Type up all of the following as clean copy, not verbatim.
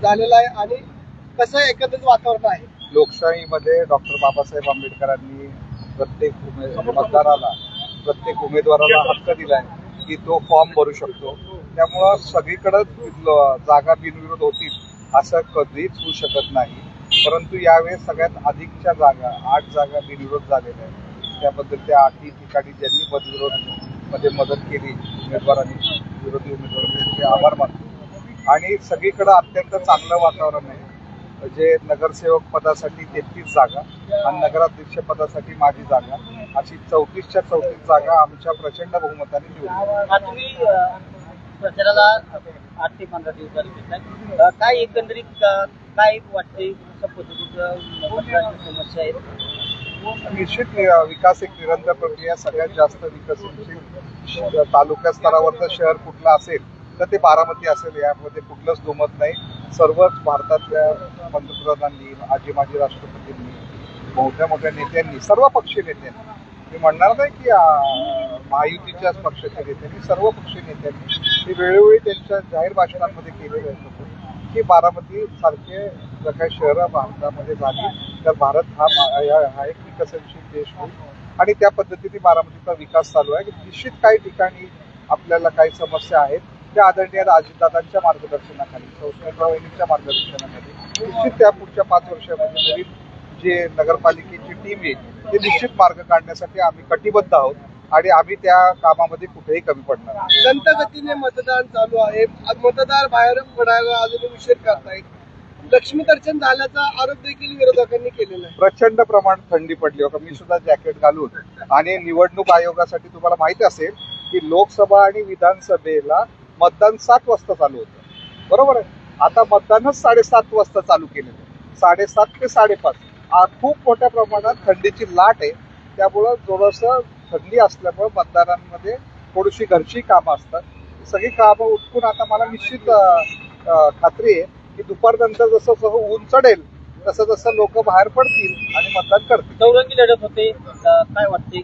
झालेला आहे आणि कसं एकत्रित वातावरण आहे? लोकशाहीमध्ये डॉक्टर बाबासाहेब आंबेडकरांनी प्रत्येक मतदाराला प्रत्येक उमेदवाराला हक्क दिलाय की तो फॉर्म भरू शकतो. त्यामुळं सगळीकडे जागा बिनविरोध होतील असं कधीच होऊ शकत नाही. परंतु यावेळेस सगळ्यात अधिकच्या जागा 8 जागा बिनविरोध झालेल्या आहेत. त्याबद्दल त्या 8 ठिकाणी ज्यांनी मध्ये मदत केली उमेदवारांनी, विरोधी उमेदवारांनी त्यांचे आभार मानतो. आणि सगळीकडे अत्यंत चांगलं वातावरण आहे. जे नगरसेवक पदासाठी 33 जागा आणि नगराध्यक्ष पदासाठी माझी जागा, अशी 34च्या 34 जागा आमच्या प्रचंड बहुमताने निवडल्या. प्रचाराला 8 ते 15 दिवस झाले. काय एकंदरीत काय वाटते कशा पद्धतीचं समस्या आहेत? निश्चित विकास एक निरंतर प्रक्रिया. सगळ्यात जास्त विकसनशील तालुका स्तरावरचं शहर कुठलं असेल तर ते बारामती असेल, यामध्ये कुठलंच दुमत नाही. सर्वच भारतातल्या पंतप्रधानांनी, आजी माजी राष्ट्रपतींनी, मोठ्या मोठ्या नेत्यांनी, सर्व पक्षीय नेत्यांनी, मी म्हणणार नाही की महायुतीच्याच पक्षाच्या नेत्यांनी, सर्व पक्षीय नेत्यांनी ते वेळोवेळी त्यांच्या जाहीर भाषणांमध्ये केलेलं होतं की बारामती सारखे जर काही शहरं भारतामध्ये झाली तर भारत हा एक विकसनशील देश होईल. आणि त्या पद्धतीने बारामतीचा विकास चालू आहे. निश्चित काही ठिकाणी आपल्याला काही समस्या आहेत, त्या आदरणीय अजितदादांच्या मार्गदर्शनाखाली, संस्कृतरावांच्या मार्गदर्शनाखाली निश्चित त्या पुढच्या 5 वर्षामध्ये नवीन जे नगरपालिकेची टीम येईल ते निश्चित मार्ग काढण्यासाठी आम्ही कटिबद्ध आहोत आणि आम्ही त्या कामामध्ये कुठेही कमी पडणार नाही. संत गतीने मतदान चालू आहे. मतदार बाहेर पडायला अजून उशीर करतायत. लक्ष्मी दर्शन झाल्याचा आरोप देखील विरोधकांनी केलेला आहे. प्रचंड प्रमाण थंडी पडली होती. मी सुद्धा जॅकेट घालून, आणि निवडणूक आयोगासाठी तुम्हाला माहिती असेल की लोकसभा आणि विधानसभेला मतदान 7 वाजता चालू होतं, बरोबर आहे. आता मतदानच 7:30 वाजता चालू केलेलं आहे. 7:30 ते 5:30 खूप मोठ्या प्रमाणात थंडीची लाट आहे. त्यामुळं थोडंसं थंडी असल्यामुळं मतदारांमध्ये थोडीशी घरची कामं असतात. सगळी कामं उठून आता मला निश्चित खात्री आहे की दुपारनंतर जसं जसं ऊन चढेल तसं जसं लोक बाहेर पडतील आणि मतदान करतील. चौरंगी लढत होते, काय वाटते?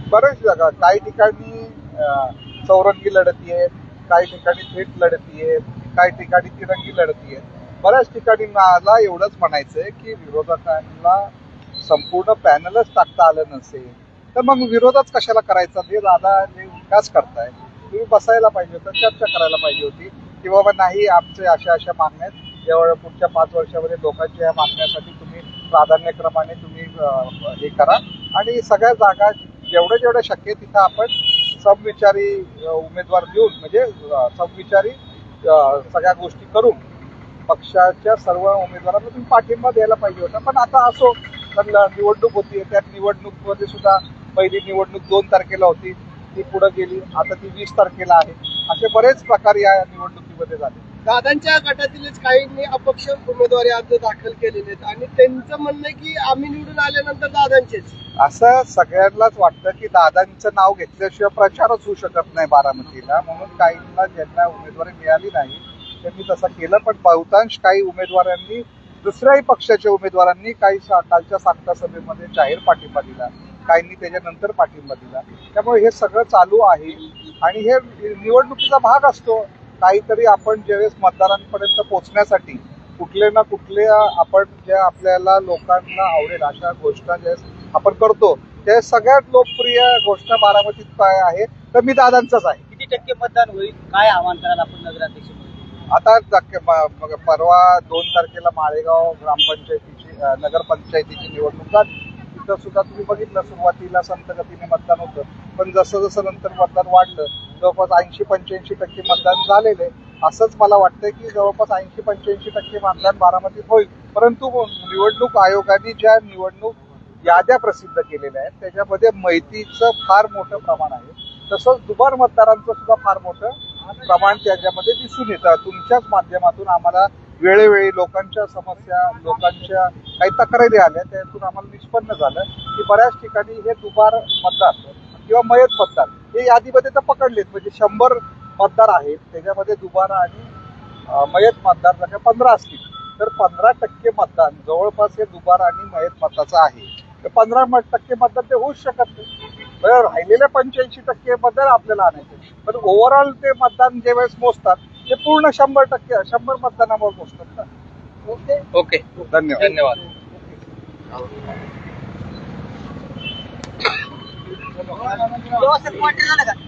बऱ्याच जागा, काही ठिकाणी चौरंगी लढती आहेत, काही ठिकाणी थेट लढती आहेत, काही ठिकाणी तिरंगी लढती आहेत. बऱ्याच ठिकाणी मला एवढंच म्हणायचं आहे की विरोधकांना संपूर्ण पॅनलच टाकता आलं नसेल तर मग विरोधच कशाला करायचा? ते दादा जे विकास करताय, तुम्ही बसायला पाहिजे होतं, चर्चा करायला पाहिजे होती की बाबा नाही, आमचे अशा मागण्या आहेत, जेव्हा पुढच्या 5 वर्षामध्ये लोकांच्या या मागण्यासाठी तुम्ही प्राधान्यक्रमाने तुम्ही हे करा. आणि सगळ्या जागा जेवढ्या शक्य तिथं आपण समविचारी उमेदवार देऊन, म्हणजे समविचारी सगळ्या गोष्टी करून पक्षाच्या सर्व उमेदवारांना तुम्ही पाठिंबा द्यायला पाहिजे होता. पण आता असो, तर निवडणूक होती, त्यात निवडणूकमध्ये सुद्धा पहिली निवडणूक 2 तारखेला होती, ती पुढे गेली, आता ती 20 तारखेला आहे. असे बरेच प्रकार या निवडणुकीमध्ये झाले. दादांच्या गटातीलच काहींनी अपक्ष उमेदवारी अर्ज दाखल केलेले आहेत आणि त्यांचं म्हणणं आहे की आम्ही निवडून आल्यानंतर दादांचेच. असं सगळ्यांनाच वाटतं की दादांचं नाव घेतल्याशिवाय प्रचारच होऊ शकत नाही बारामतीला, म्हणून काहींना ज्यांना उमेदवारी मिळाली नाही त्यांनी तसं केलं. पण बहुतांश काही उमेदवारांनी, दुसऱ्याही पक्षाच्या उमेदवारांनी काही कालच्या साखता सभेमध्ये जाहीर पाठिंबा दिला, काहींनी त्याच्यानंतर पाठिंबा दिला. त्यामुळे हे सगळं चालू आहे आणि हे निवडणुकीचा भाग असतो. काहीतरी आपण ज्यावेळेस मतदारांपर्यंत पोहोचण्यासाठी कुठले ना कुठले आपण ज्या आपल्याला लोकांना आवडेल अशा घोषणा ज्यावेळेस आपण करतो, त्या सगळ्यात लोकप्रिय घोषणा बारामतीत काय आहे तर मी दादांचाच आहे. किती टक्के मतदान होईल? काय आव्हान कराल आपण नगराध्यक्ष? आता परवा 2 तारखेला माळेगाव ग्रामपंचायतीची नगरपंचायतीची निवडणूक झाली. तिथं सुद्धा तुम्ही बघितलं, सुरुवातीला संत गतीने मतदान होतं, पण जसं जसं नंतर मतदान वाढलं जवळपास 80-85% मतदान झालेले. असंच मला वाटतंय की जवळपास 80-85% मतदान बारामतीत होईल. परंतु निवडणूक आयोगाने ज्या निवडणूक याद्या प्रसिद्ध केलेल्या आहेत त्याच्यामध्ये माहितीचं फार मोठं प्रमाण आहे. तसंच दुबार मतदारांचं सुद्धा फार मोठं प्रमाण त्याच्यामध्ये दिसून येतं. तुमच्याच माध्यमातून आम्हाला वेळोवेळी लोकांच्या समस्या, लोकांच्या काही तक्रारी आल्या, त्यातून आम्हाला निष्पन्न झालं की बऱ्याच ठिकाणी हे दुबार मतदार किंवा मयत मतदार हे यादीमध्ये तर पकडलेत. म्हणजे 100 मतदार आहेत, त्याच्यामध्ये दुबार आणि मयत मतदार जर 15 असतील तर 15% मतदान जवळपास हे दुबार आणि मयत मताचं आहे. तर 15% मतदान ते होऊच शकत नाही. राहिलेले 85% मतदार आपल्याला आणायचे. पण ओव्हरऑल ते मतदान ज्यावेळेस मोजतात ते पूर्ण 100% मतदानावर पोहोचतात ना. ओके धन्यवाद. धन्यवाद. व्यवस्थित वाटलं झालं का